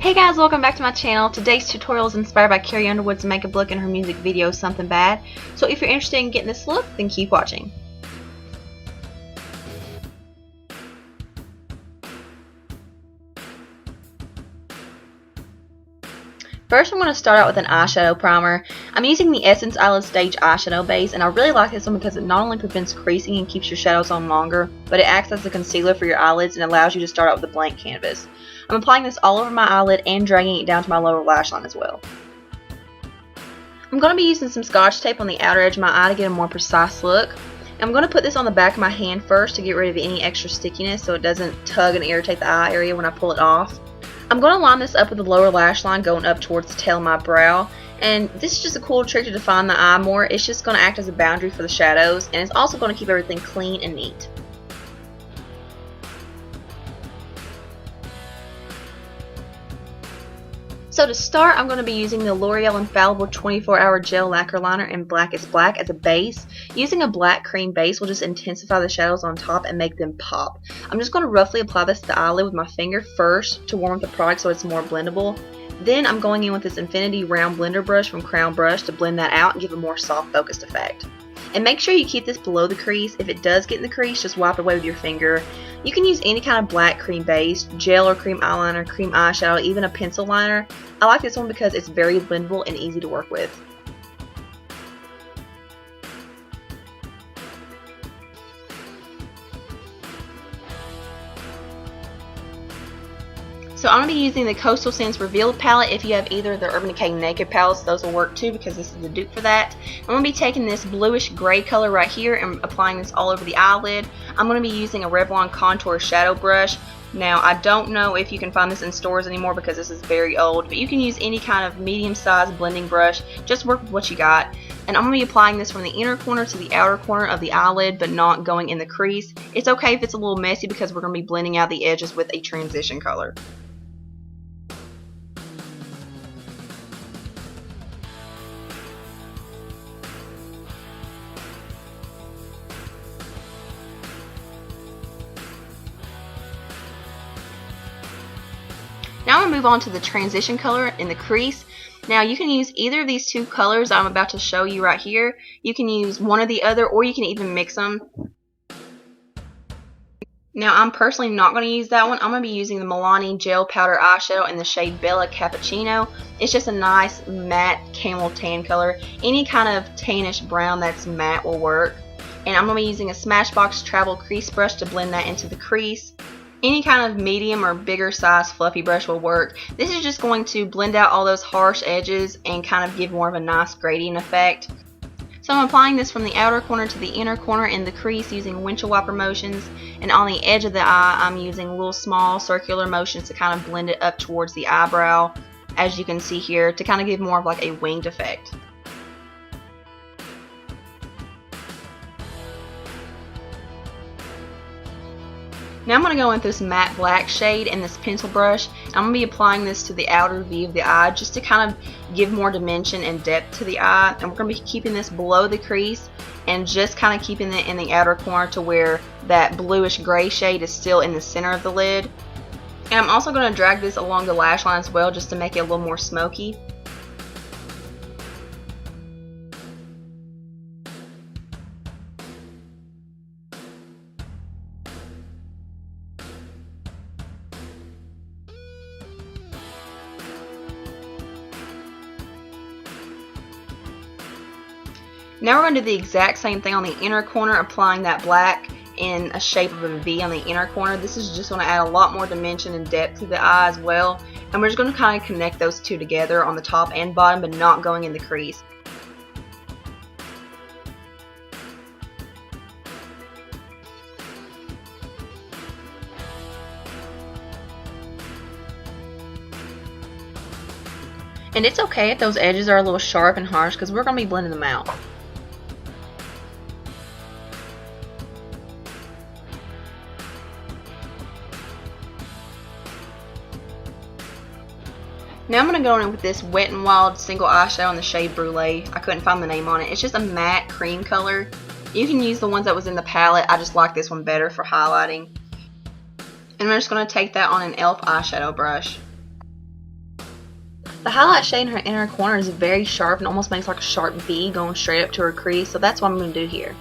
Hey guys, welcome back to my channel. Today's tutorial is inspired by Carrie Underwood's makeup look in her music video Something Bad. So if you're interested in getting this look, then keep watching. First, I'm going to start out with an eyeshadow primer. I'm using the Essence Eyelid Stage eyeshadow base, and I really like this one because it not only prevents creasing and keeps your shadows on longer, but it acts as a concealer for your eyelids and allows you to start out with a blank canvas. I'm applying this all over my eyelid and dragging it down to my lower lash line as well. I'm going to be using some Scotch tape on the outer edge of my eye to get a more precise look. I'm going to put this on the back of my hand first to get rid of any extra stickiness so it doesn't tug and irritate the eye area when I pull it off. I'm going to line this up with the lower lash line going up towards the tail of my brow, and this is just a cool trick to define the eye more. It's just going to act as a boundary for the shadows, and it's also going to keep everything clean and neat. So to start, I'm going to be using the Loreal Infallible 24-Hour Gel Lacquer Liner in Blackest Black as a base. Using a black cream base will just intensify the shadows on top and make them pop. I'm just going to roughly apply this to the eyelid with my finger first to warm up the product so it's more blendable. Then I'm going in with this Infinity Round Blender Brush from Crown Brush to blend that out and give a more soft focused effect. And make sure you keep this below the crease. If it does get in the crease, just wipe it away with your finger. You can use any kind of black cream base, gel or cream eyeliner, cream eyeshadow, even a pencil liner. I like this one because it's very blendable and easy to work with. So I'm going to be using the Coastal Scents Revealed palette. If you have either of the Urban Decay Naked palettes, those will work too because this is the dupe for that. I'm going to be taking this bluish gray color right here and applying this all over the eyelid. I'm going to be using a Revlon Contour Shadow Brush. Now, I don't know if you can find this in stores anymore because this is very old, but you can use any kind of medium-sized blending brush. Just work with what you got. And I'm going to be applying this from the inner corner to the outer corner of the eyelid, but not going in the crease. It's okay if it's a little messy because we're going to be blending out the edges with a transition color. Now I'm going to move on to the transition color in the crease. Now you can use either of these two colors I'm about to show you right here. You can use one or the other, or you can even mix them. Now I'm personally not going to use that one. I'm going to be using the Milani Gel Powder Eyeshadow in the shade Bella Cappuccino. It's just a nice matte camel tan color. Any kind of tannish brown that's matte will work. And I'm going to be using a Smashbox Travel Crease Brush to blend that into the crease. Any kind of medium or bigger size fluffy brush will work. This is just going to blend out all those harsh edges and kind of give more of a nice gradient effect. So I'm applying this from the outer corner to the inner corner in the crease using windshield wiper motions, and on the edge of the eye I'm using little small circular motions to kind of blend it up towards the eyebrow, as you can see here, to kind of give more of like a winged effect. Now I'm going to go in with this matte black shade and this pencil brush. I'm going to be applying this to the outer V of the eye just to kind of give more dimension and depth to the eye. And we're going to be keeping this below the crease and just kind of keeping it in the outer corner to where that bluish gray shade is still in the center of the lid. And I'm also going to drag this along the lash line as well just to make it a little more smoky. Now we're going to do the exact same thing on the inner corner, applying that black in a shape of a V on the inner corner. This is just going to add a lot more dimension and depth to the eye as well. And we're just going to kind of connect those two together on the top and bottom, but not going in the crease. And it's okay if those edges are a little sharp and harsh because we're going to be blending them out. Now I'm going to go in with this Wet n Wild single eyeshadow in the shade Brule. I couldn't find the name on it. It's just a matte cream color. You can use the ones that was in the palette. I just like this one better for highlighting. And I'm just going to take that on an e.l.f. eyeshadow brush. The highlight shade in her inner corner is very sharp and almost makes like a sharp V going straight up to her crease, so that's what I'm going to do here.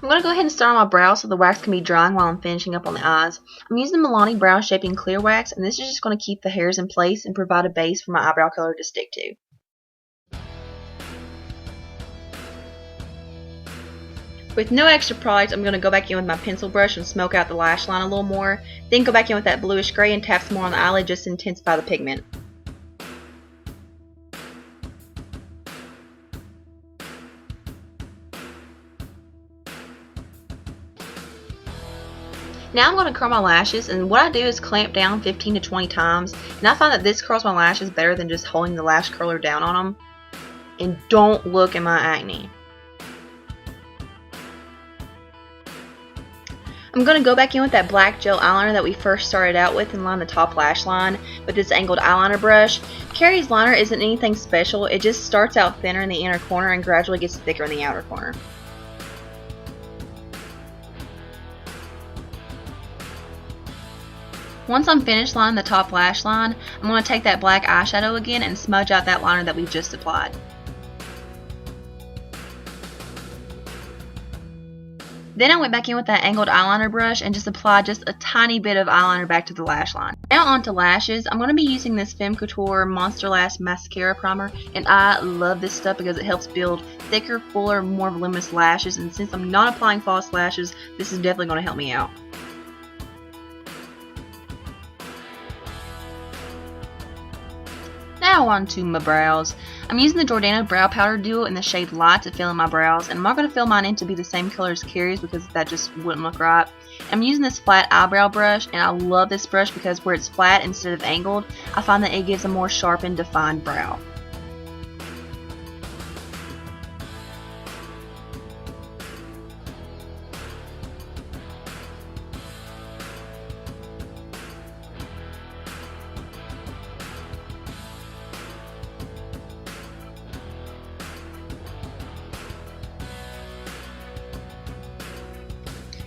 I'm going to go ahead and start on my brows so the wax can be drying while I'm finishing up on the eyes. I'm using the Milani Brow Shaping Clear Wax, and this is just going to keep the hairs in place and provide a base for my eyebrow color to stick to. With no extra product, I'm going to go back in with my pencil brush and smoke out the lash line a little more, then go back in with that bluish gray and tap some more on the eyelid just to intensify the pigment. Now I'm going to curl my lashes, and what I do is clamp down 15 to 20 times, and I find that this curls my lashes better than just holding the lash curler down on them. And don't look at my acne. I'm going to go back in with that black gel eyeliner that we first started out with and line the top lash line with this angled eyeliner brush. Carrie's liner isn't anything special, it just starts out thinner in the inner corner and gradually gets thicker in the outer corner. Once I'm finished lining the top lash line, I'm going to take that black eyeshadow again and smudge out that liner that we've just applied. Then I went back in with that angled eyeliner brush and just applied just a tiny bit of eyeliner back to the lash line. Now onto lashes. I'm going to be using this Femme Couture Monster Lash Mascara Primer, and I love this stuff because it helps build thicker, fuller, more voluminous lashes, and since I'm not applying false lashes, this is definitely going to help me out. Now on to my brows. I'm using the Jordana Brow Powder Duo in the shade Light to fill in my brows, and I'm not going to fill mine in to be the same color as Carrie's because that just wouldn't look right. I'm using this flat eyebrow brush, and I love this brush because where it's flat instead of angled, I find that it gives a more sharp and defined brow.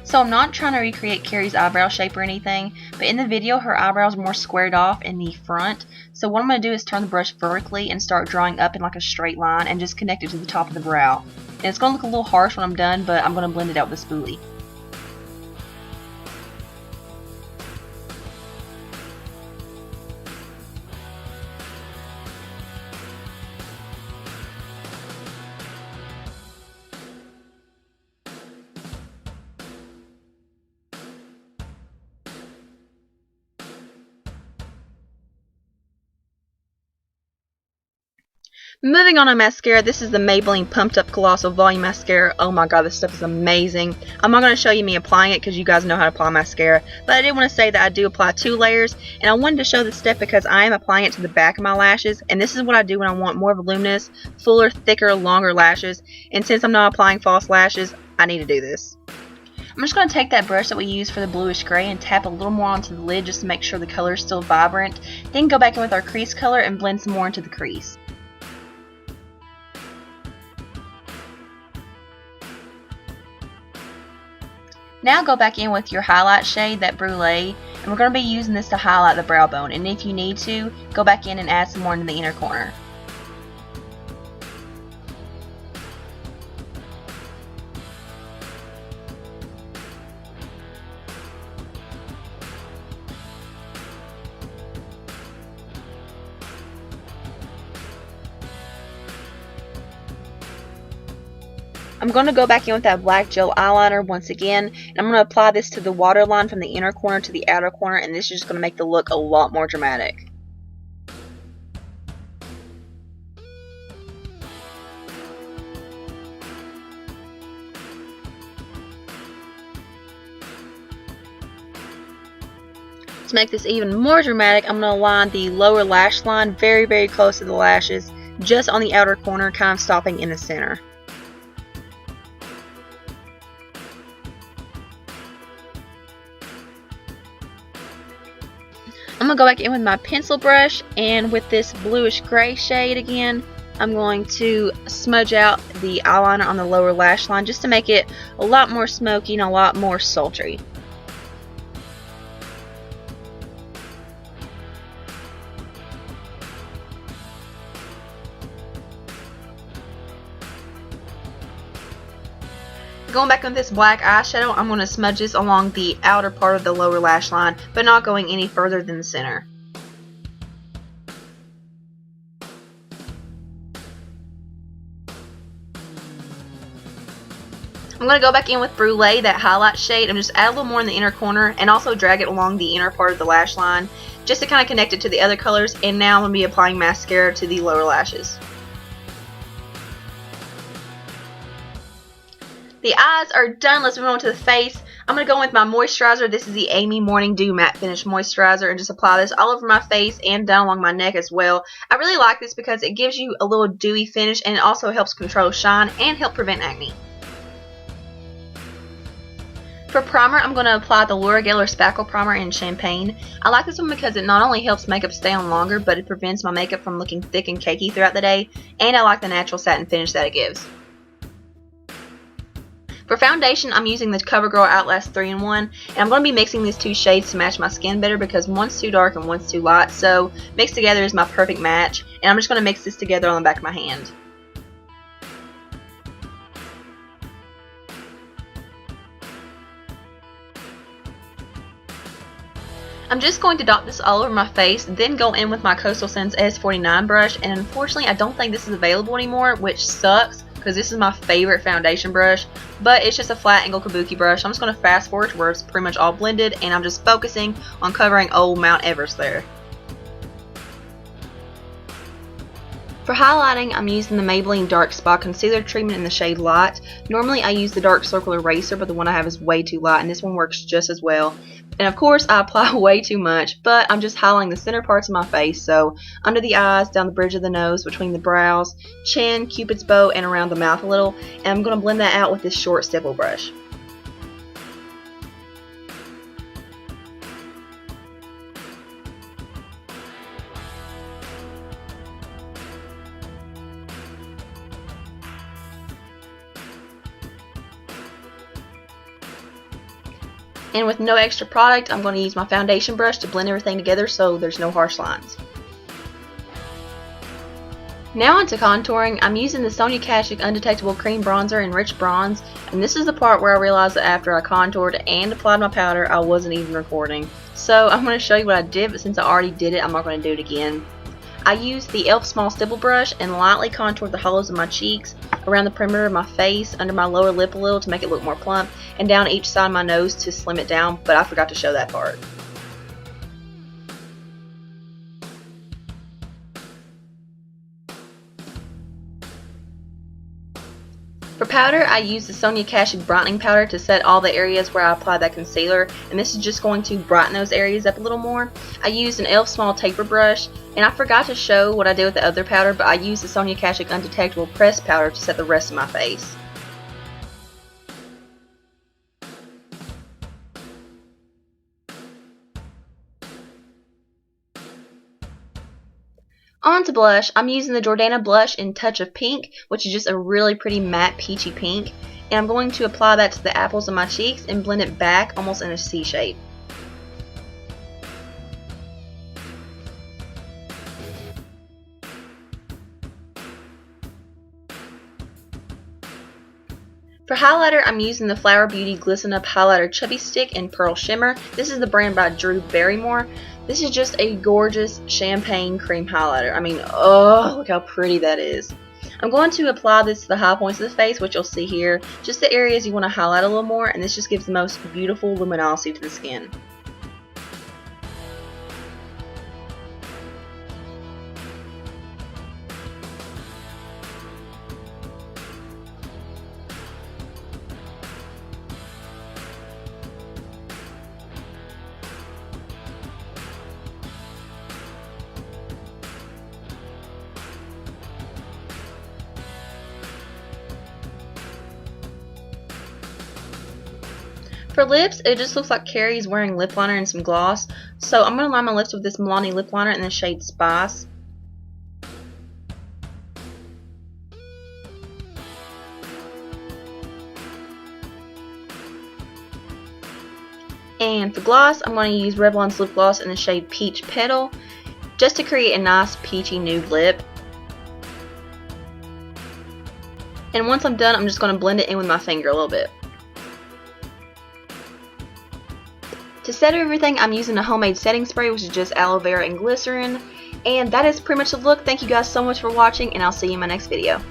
So I'm not trying to recreate Carrie's eyebrow shape or anything, but in the video her eyebrows are more squared off in the front. So what I'm going to do is turn the brush vertically and start drawing up in like a straight line and just connect it to the top of the brow. And it's going to look a little harsh when I'm done, but I'm going to blend it out with a spoolie. Moving on to mascara, this is the Maybelline Pumped Up Colossal Volume Mascara. Oh my god, this stuff is amazing. I'm not going to show you me applying it because you guys know how to apply mascara, but I did want to say that I do apply 2 layers, and I wanted to show this step because I am applying it to the back of my lashes, and this is what I do when I want more voluminous, fuller, thicker, longer lashes, and since I'm not applying false lashes, I need to do this. I'm just going to take that brush that we used for the bluish gray and tap a little more onto the lid just to make sure the color is still vibrant, then go back in with our crease color and blend some more into the crease. Now go back in with your highlight shade, that Brule, and we're going to be using this to highlight the brow bone, and if you need to, go back in and add some more into the inner corner. I'm going to go back in with that black gel eyeliner once again, and I'm going to apply this to the waterline from the inner corner to the outer corner, and this is just going to make the look a lot more dramatic. To make this even more dramatic, I'm going to line the lower lash line very, very close to the lashes, just on the outer corner, kind of stopping in the center. I'm going to go back in with my pencil brush, and with this bluish gray shade again, I'm I'm going to smudge out the eyeliner on the lower lash line just to make it a lot more smoky and a lot more sultry. Going back with this black eyeshadow, I'm going to smudge this along the outer part of the lower lash line, but not going any further than the center. I'm going to go back in with Brule, that highlight shade, and just add a little more in the inner corner and also drag it along the inner part of the lash line just to kind of connect it to the other colors. And now I'm going to be applying mascara to the lower lashes. The eyes are done. Let's move on to the face. I'm going to go in with my moisturizer. This is the Aimee Morning Dew Matte Finish Moisturizer, and just apply this all over my face and down along my neck as well. I really like this because it gives you a little dewy finish, and it also helps control shine and help prevent acne. For primer, I'm going to apply the Gellar Spackle Primer in Champagne. I like this one because it not only helps makeup stay on longer, but it prevents my makeup from looking thick and cakey throughout the day, and I like the natural satin finish that it gives. For foundation, I'm using the Covergirl Outlast 3-in-1, and I'm going to be mixing these two shades to match my skin better because one's too dark and one's too light, so mixed together is my perfect match, and I'm just going to mix this together on the back of my hand. I'm just going to dot this all over my face, then go in with my Coastal Scents S49 brush, and unfortunately I don't think this is available anymore, which sucks because this is my favorite foundation brush, but it's just a flat angle Kabuki brush. I'm just going to fast forward to where it's pretty much all blended, and I'm just focusing on covering old Mount Everest there. For highlighting, I'm using the Maybelline Dark Spot Concealer Treatment in the shade Light. Normally I use the Dark Circle Eraser, but the one I have is way too light, and this one works just as well. And of course I apply way too much, but I'm just highlighting the center parts of my face, so under the eyes, down the bridge of the nose, between the brows, chin, cupid's bow, and around the mouth a little, and I'm going to blend that out with this short stipple brush. And with no extra product, I'm going to use my foundation brush to blend everything together so there's no harsh lines. Now onto contouring. I'm using the Sonia Kashuk Undetectable Cream Bronzer in Rich Bronze, and this is the part where I realized that after I contoured and applied my powder, I wasn't even recording. So I'm going to show you what I did, but since I already did it, I'm not going to do it again. I used the e.l.f. Small Stipple Brush and lightly contoured the hollows of my cheeks, around the perimeter of my face, under my lower lip a little to make it look more plump, and down each side of my nose to slim it down, but I forgot to show that part. For powder, I used the Sonia Kashuk Brightening Powder to set all the areas where I applied that concealer, and this is just going to brighten those areas up a little more. I used an e.l.f. Small Taper Brush, and I forgot to show what I did with the other powder, but I used the Sonia Kashuk Undetectable Pressed Powder to set the rest of my face. On to blush. I'm using the Jordana blush in Touch of Pink, which is just a really pretty matte peachy pink, and I'm going to apply that to the apples of my cheeks and blend it back almost in a C shape. For highlighter, I'm using the Flower Beauty Glisten Up Highlighter Chubby Stick in Pearl Shimmer. This is the brand by Drew Barrymore. This is just a gorgeous champagne cream highlighter. I mean, oh, look how pretty that is. I'm going to apply this to the high points of the face, which you'll see here. Just the areas you want to highlight a little more, and this just gives the most beautiful luminosity to the skin. For lips, it just looks like Carrie's wearing lip liner and some gloss. So I'm going to line my lips with this Milani lip liner in the shade Spice. And for gloss, I'm going to use Revlon's lip gloss in the shade Peach Petal, just to create a nice peachy nude lip. And once I'm done, I'm just going to blend it in with my finger a little bit. To set everything, I'm using a homemade setting spray, which is just aloe vera and glycerin. And that is pretty much the look. Thank you guys so much for watching, and I'll see you in my next video.